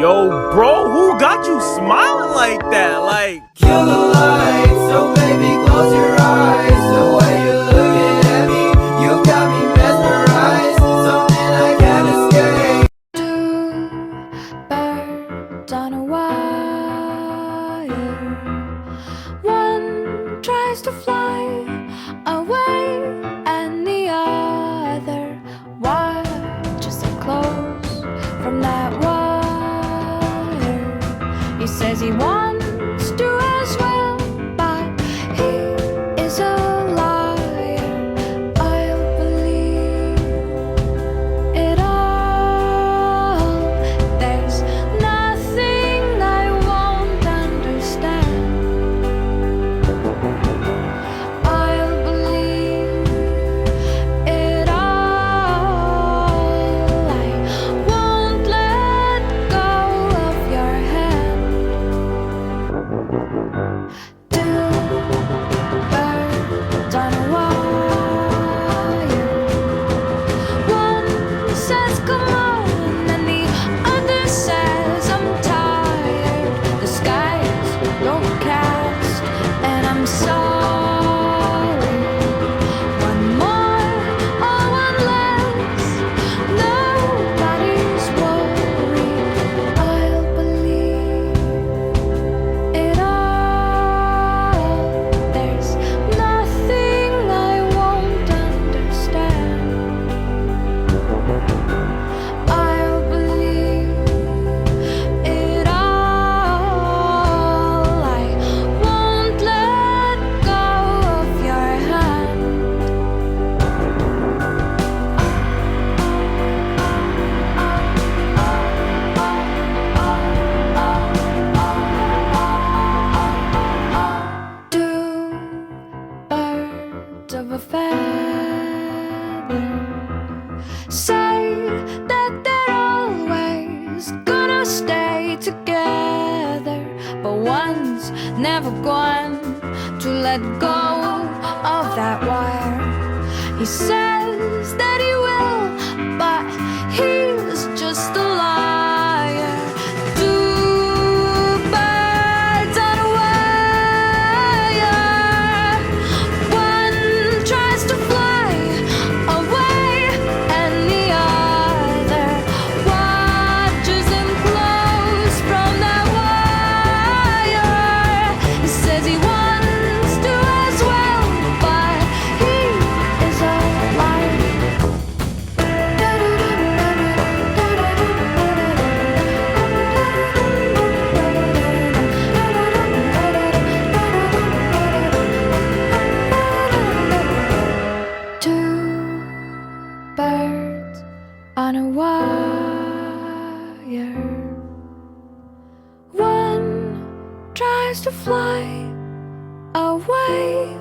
Yo, bro, who got you smiling like that? Like, kill the lights, so baby, close your eyes. The way you're looking at me, you got me mesmerized. Something I can't escape. Two birds on a wire. One tries to fly away, and the other watches it close from that wire. He says he wants to as well, but he is a liar. I'll believe it all. There's nothing I won't understand. I'll believe it all. I won't let go of your hand. Two birds on a wire. One says come on, and the other says I'm tired. The sky's overcast, and I'm sorry. One more or one less, nobody's worried. I'll believe it all. There's nothing I won't understand. I'll believe it all. I won't let go of your hand. Two birds of a feather say that they're always gonna stay together, but one's never going to let go of that wire. He says that he will, but he's just a liar. Two birds on a wire. One tries to fly away, and the other watches him close from that wire. He says he wants to as well, but he is a liar. Two birds on a wire. One tries to fly away,